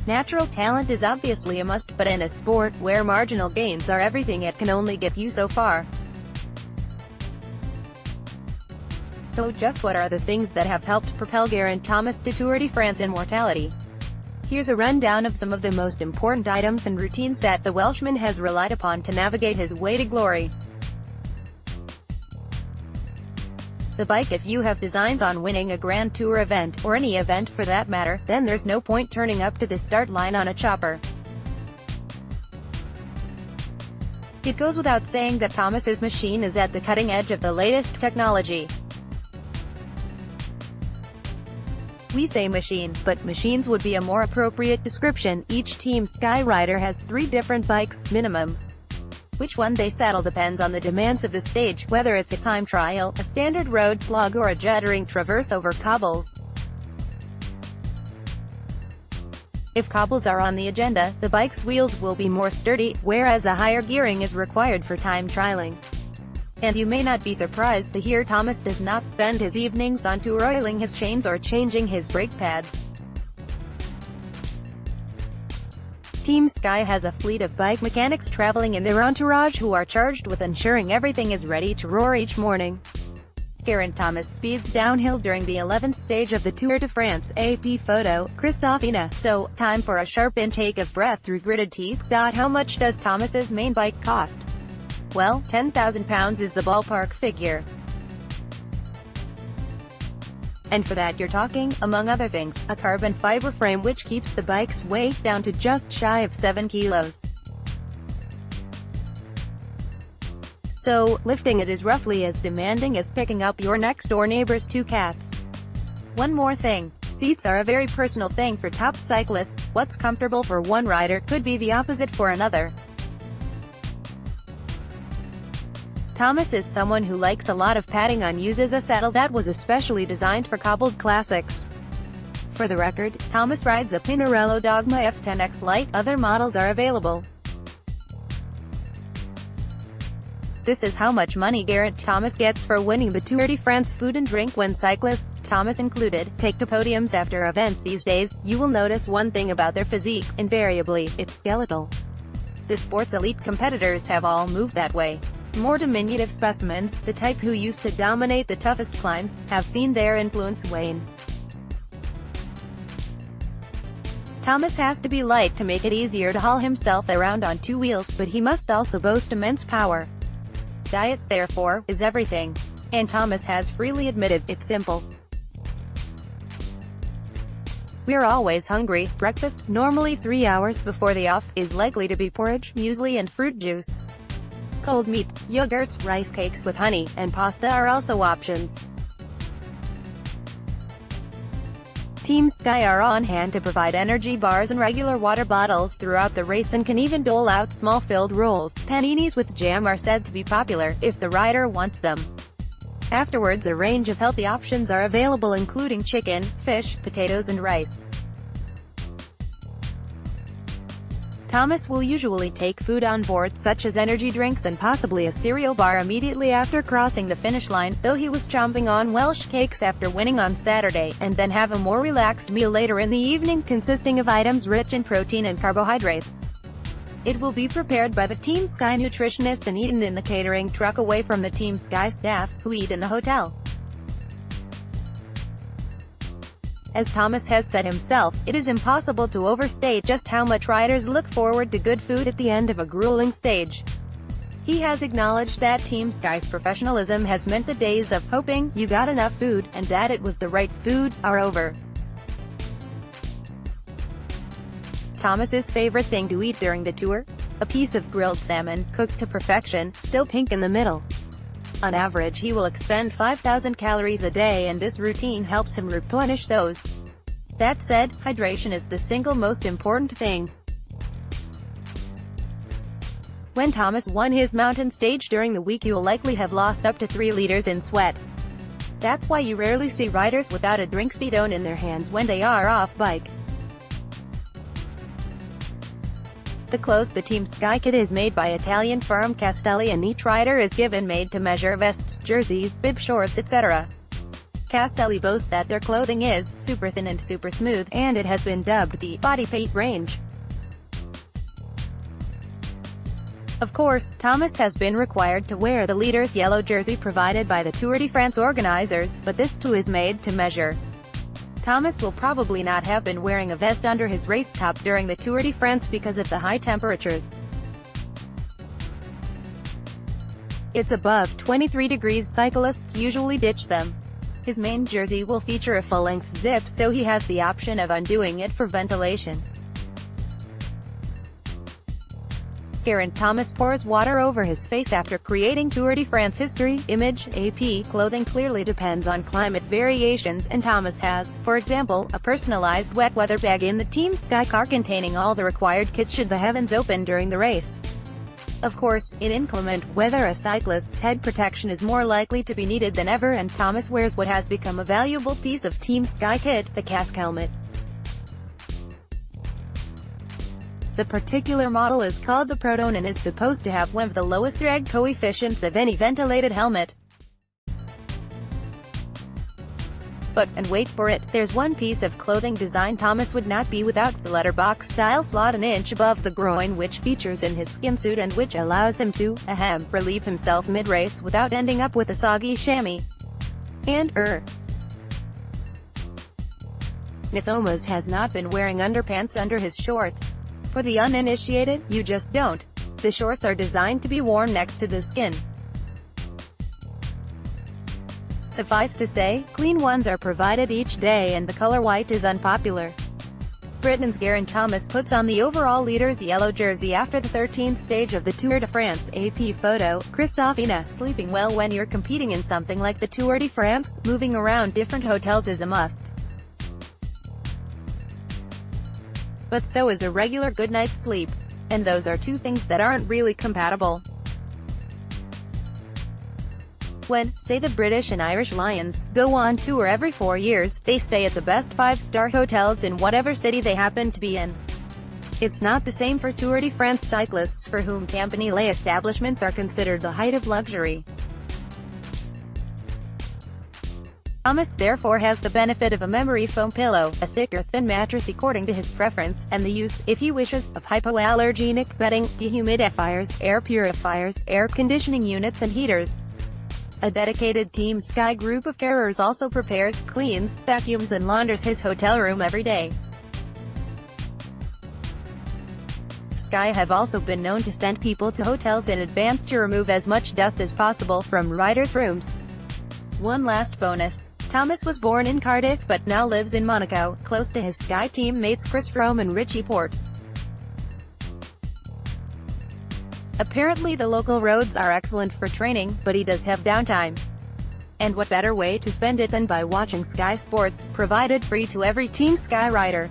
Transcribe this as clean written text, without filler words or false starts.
Natural talent is obviously a must, but in a sport where marginal gains are everything, it can only get you so far. So just what are the things that have helped propel Geraint Thomas to Tour de France immortality? Here's a rundown of some of the most important items and routines that the Welshman has relied upon to navigate his way to glory. The bike. If you have designs on winning a Grand Tour event, or any event for that matter, then there's no point turning up to the start line on a chopper. It goes without saying that Thomas's machine is at the cutting edge of the latest technology. We say machine, but machines would be a more appropriate description. Each Team Sky rider has 3 different bikes, minimum. Which one they saddle depends on the demands of the stage, whether it's a time trial, a standard road slog, or a juddering traverse over cobbles. If cobbles are on the agenda, the bike's wheels will be more sturdy, whereas a higher gearing is required for time trialing. And you may not be surprised to hear Thomas does not spend his evenings on tour oiling his chains or changing his brake pads. Team Sky has a fleet of bike mechanics traveling in their entourage who are charged with ensuring everything is ready to roar each morning. Geraint Thomas speeds downhill during the 11th stage of the Tour de France. AP photo, Christofina. So, time for a sharp intake of breath through gritted teeth. How much does Thomas's main bike cost? Well, £10,000 is the ballpark figure. And for that you're talking, among other things, a carbon fiber frame which keeps the bike's weight down to just shy of 7 kilos. So, lifting it is roughly as demanding as picking up your next-door neighbor's 2 cats. One more thing. Seats are a very personal thing for top cyclists. What's comfortable for one rider could be the opposite for another. Thomas is someone who likes a lot of padding and uses a saddle that was especially designed for cobbled classics. For the record, Thomas rides a Pinarello Dogma F10X Lite. Other models are available. This is how much money Geraint Thomas gets for winning the Tour de France. Food and drink. When cyclists, Thomas included, take to podiums after events these days, you will notice one thing about their physique. Invariably, it's skeletal. The sport's elite competitors have all moved that way. More diminutive specimens, the type who used to dominate the toughest climbs, have seen their influence wane. Thomas has to be light to make it easier to haul himself around on 2 wheels, but he must also boast immense power. Diet, therefore, is everything. And Thomas has freely admitted, it's simple. We're always hungry. Breakfast, normally 3 hours before the off, is likely to be porridge, muesli and fruit juice. Cold meats, yogurts, rice cakes with honey, and pasta are also options. Team Sky are on hand to provide energy bars and regular water bottles throughout the race and can even dole out small filled rolls. Paninis with jam are said to be popular, if the rider wants them. Afterwards, a range of healthy options are available, including chicken, fish, potatoes and rice. Thomas will usually take food on board, such as energy drinks and possibly a cereal bar immediately after crossing the finish line, though he was chomping on Welsh cakes after winning on Saturday, and then have a more relaxed meal later in the evening consisting of items rich in protein and carbohydrates. It will be prepared by the Team Sky nutritionist and eaten in the catering truck away from the Team Sky staff, who eat in the hotel. As Thomas has said himself, it is impossible to overstate just how much riders look forward to good food at the end of a grueling stage. He has acknowledged that Team Sky's professionalism has meant the days of hoping you got enough food, and that it was the right food, are over. Thomas's favorite thing to eat during the tour? A piece of grilled salmon, cooked to perfection, still pink in the middle. On average he will expend 5,000 calories a day, and this routine helps him replenish those. That said, hydration is the single most important thing. When Thomas won his mountain stage during the week, you'll likely have lost up to 3 liters in sweat. That's why you rarely see riders without a drink speedo in their hands when they are off bike. The clothes. The Team Sky kit is made by Italian firm Castelli, and each rider is given made-to-measure vests, jerseys, bib shorts, etc. Castelli boasts that their clothing is super thin and super smooth, and it has been dubbed the body paint range. Of course, Thomas has been required to wear the leader's yellow jersey provided by the Tour de France organizers, but this too is made to measure. Thomas will probably not have been wearing a vest under his race top during the Tour de France because of the high temperatures. It's above 23 degrees. Cyclists usually ditch them. His main jersey will feature a full-length zip, so he has the option of undoing it for ventilation. Geraint Thomas pours water over his face after creating Tour de France history. Image, AP. Clothing clearly depends on climate variations, and Thomas has, for example, a personalized wet weather bag in the Team Sky car containing all the required kit should the heavens open during the race. Of course, in inclement weather a cyclist's head protection is more likely to be needed than ever, and Thomas wears what has become a valuable piece of Team Sky kit, the casque helmet. The particular model is called the Proton and is supposed to have one of the lowest drag coefficients of any ventilated helmet. But, and wait for it, there's one piece of clothing design Thomas would not be without: the letterbox-style slot an inch above the groin, which features in his skin suit and which allows him to, relieve himself mid-race without ending up with a soggy chamois. And, Thomas has not been wearing underpants under his shorts. For the uninitiated, you just don't. The shorts are designed to be worn next to the skin. Suffice to say, clean ones are provided each day and the color white is unpopular. Britain's Geraint Thomas puts on the overall leader's yellow jersey after the 13th stage of the Tour de France. AP photo, Christofina. Sleeping well when you're competing in something like the Tour de France? Moving around different hotels is a must. But so is a regular good night's sleep. And those are two things that aren't really compatible. When, say, the British and Irish Lions go on tour every 4 years, they stay at the best 5-star hotels in whatever city they happen to be in. It's not the same for Tour de France cyclists, for whom Campanile establishments are considered the height of luxury. Thomas therefore has the benefit of a memory foam pillow, a thick or thin mattress according to his preference, and the use, if he wishes, of hypoallergenic bedding, dehumidifiers, air purifiers, air conditioning units and heaters. A dedicated Team Sky group of carers also prepares, cleans, vacuums and launders his hotel room every day. Sky have also been known to send people to hotels in advance to remove as much dust as possible from riders' rooms. One last bonus. Thomas was born in Cardiff but now lives in Monaco, close to his Sky teammates Chris Froome and Richie Porte. Apparently the local roads are excellent for training, but he does have downtime. And what better way to spend it than by watching Sky Sports, provided free to every Team Sky rider.